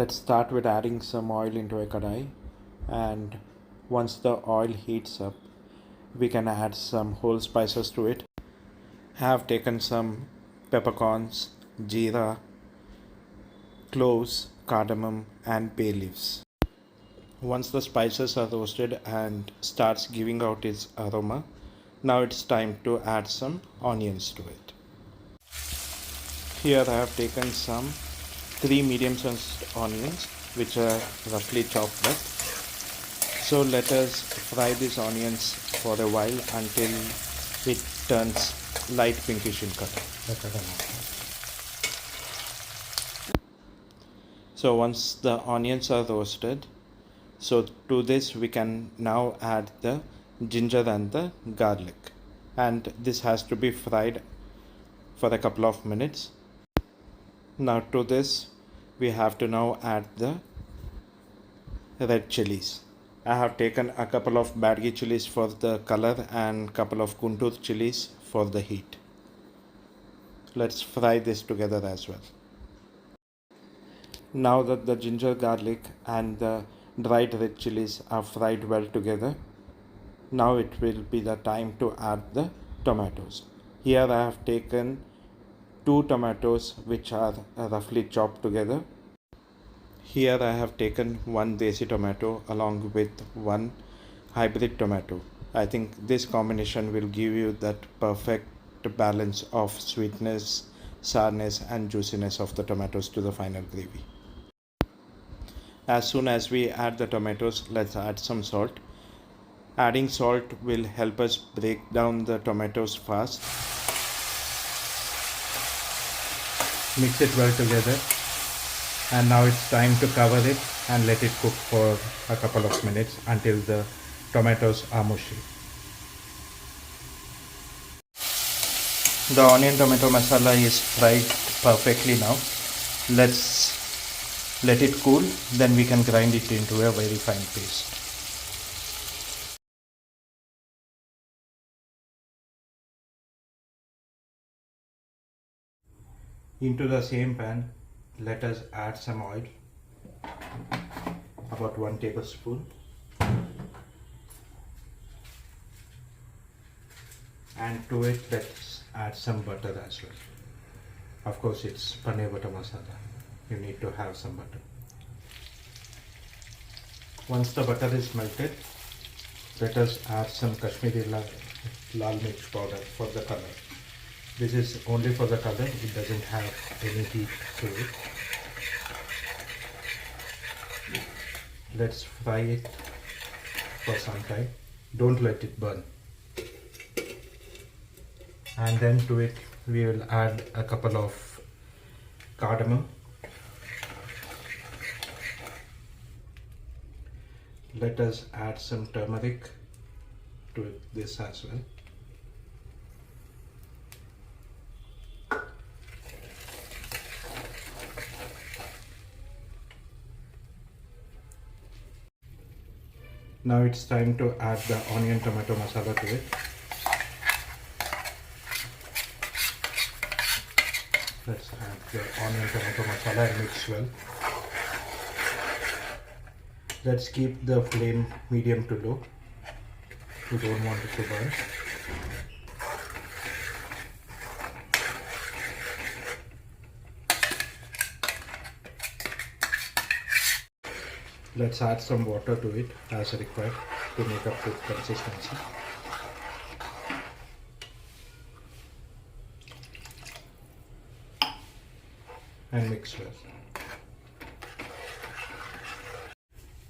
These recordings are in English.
Let's start with adding some oil into a kadai, and once the oil heats up, we can add some whole spices to it. I have taken some peppercorns, jeera, cloves, cardamom and bay leaves. Once the spices are roasted and starts giving out its aroma, now it's time to add some onions to it. Here I have taken some 3 medium-sized onions which are roughly chopped up. So let us fry these onions for a while until it turns light pinkish in color. So once the onions are roasted, so to this we can now add the ginger and the garlic, and this has to be fried for a couple of minutes. Now to this we have to now add the red chilies. I have taken a couple of badgi chilies for the color and couple of Guntur chilies for the heat. Let's fry this together as well. Now that the ginger, garlic and the dried red chilies are fried well together, now it will be the time to add the tomatoes. Here I have taken 2 tomatoes which are roughly chopped together. Here I have taken 1 desi tomato along with 1 hybrid tomato. I think this combination will give you that perfect balance of sweetness, sourness and juiciness of the tomatoes to the final gravy. As soon as we add the tomatoes, let's add some salt. Adding salt will help us break down the tomatoes fast. Mix it well together, and now it's time to cover it and let it cook for a couple of minutes until the tomatoes are mushy. The onion tomato masala is fried perfectly now. Let's let it cool, then we can grind it into a very fine paste. Into the same pan, let us add some oil, about 1 tablespoon, and to it let's add some butter as well. Of course it's paneer butter masala, you need to have some butter. Once the butter is melted, let us add some Kashmiri lal mirch powder for the color. This is only for the color, it doesn't have any heat to it. Let's fry it for some time. Don't let it burn. And then to it we will add a couple of cardamom. Let us add some turmeric to this as well. Now it's time to add the onion tomato masala to it. Let's add the onion tomato masala and mix well. Let's keep the flame medium to low. We don't want it to burn. Let's add some water to it as required to make up the consistency. And mix well.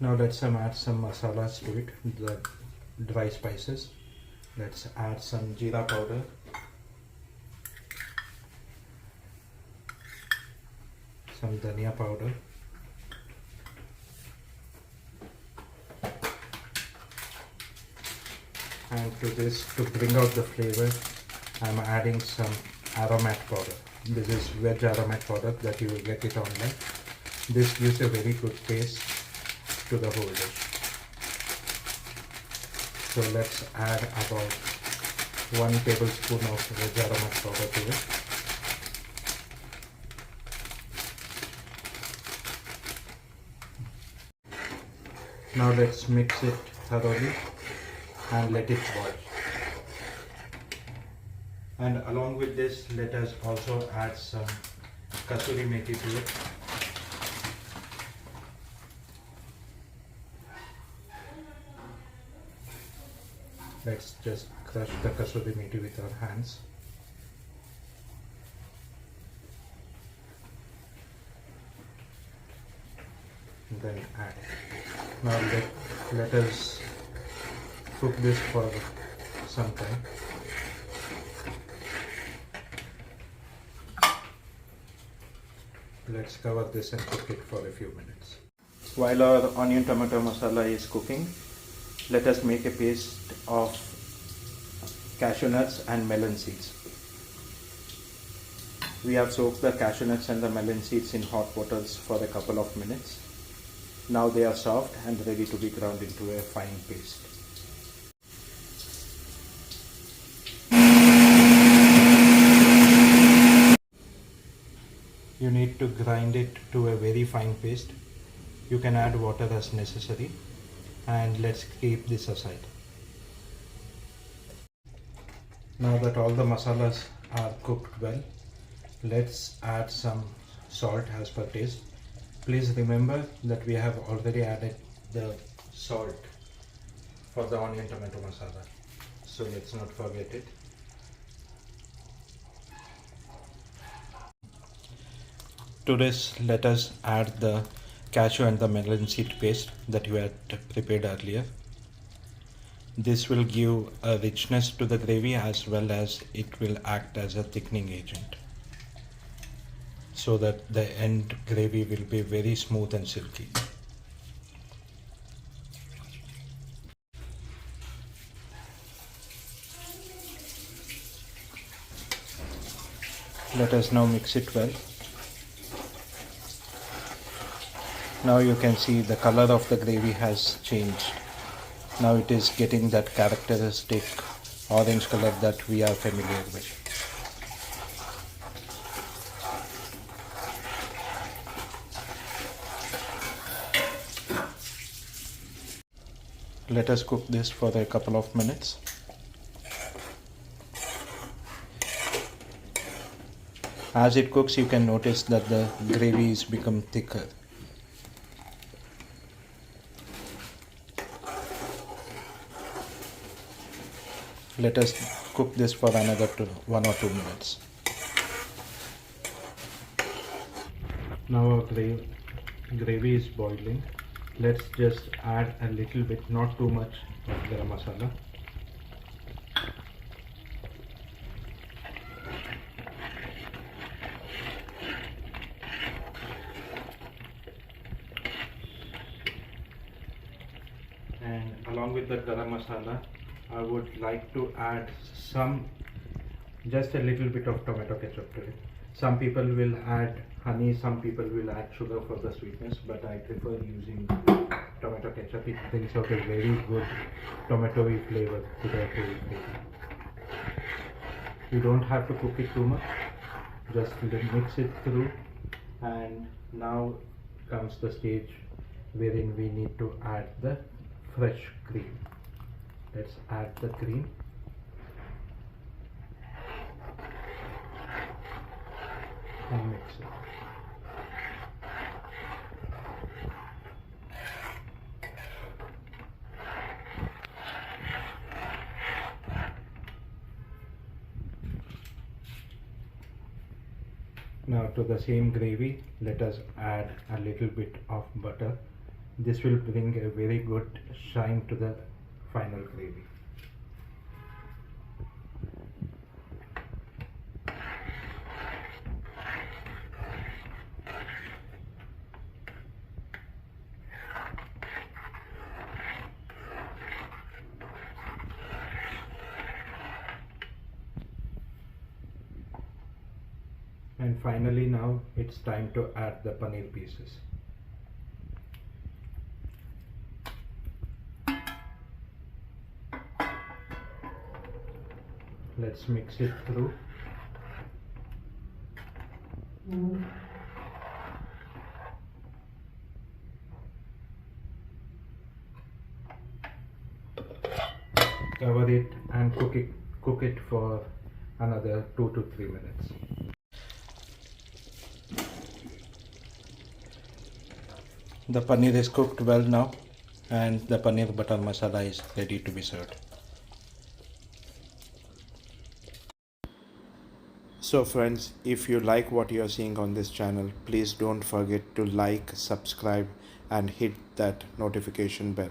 Now let's add some masalas to it, the dry spices. Let's add some jeera powder, some dhania powder, and to this, to bring out the flavor, I'm adding some aromat powder. This is veg aromat powder that you will get it online. This gives a very good taste to the whole dish. So let's add about 1 tablespoon of veg aromat powder to it. Now let's mix it thoroughly and let it boil. And along with this, let us also add some kasuri methi to it. Let's just crush the kasuri methi with our hands. And then add. Now let us cook this for some time. Let's cover this and cook it for a few minutes. While our onion tomato masala is cooking, let us make a paste of cashew nuts and melon seeds. We have soaked the cashew nuts and the melon seeds in hot waters for a couple of minutes. Now they are soft and ready to be ground into a fine paste. You need to grind it to a very fine paste. You can add water as necessary, and let's keep this aside. Now that all the masalas are cooked well, let's add some salt as per taste. Please remember that we have already added the salt for the onion tomato masala, so let's not forget it. To this, let us add the cashew and the melon seed paste that you had prepared earlier. This will give a richness to the gravy as well as it will act as a thickening agent, so that the end gravy will be very smooth and silky. Let us now mix it well. Now you can see the color of the gravy has changed. Now it is getting that characteristic orange color that we are familiar with. Let us cook this for a couple of minutes. As it cooks, you can notice that the gravy is become thicker. Let us cook this for another 1 or 2 minutes. Now our gravy is boiling. Let's just add a little bit, not too much, of garam masala. And along with the garam masala, I would like to add just a little bit of tomato ketchup to it. Some people will add honey, some people will add sugar for the sweetness, but I prefer using tomato ketchup. It brings out a very good tomatoey flavor to the whole gravy. You don't have to cook it too much, just mix it through, and now comes the stage wherein we need to add the fresh cream. Let's add the cream. And mix it. Now to the same gravy, let us add a little bit of butter. This will bring a very good shine to the final gravy. And finally, now it's time to add the paneer pieces. Let's mix it through. Cover it and cook it for another 2 to 3 minutes. The paneer is cooked well now, and the paneer butter masala is ready to be served. So friends, if you like what you are seeing on this channel, please don't forget to like, subscribe and hit that notification bell.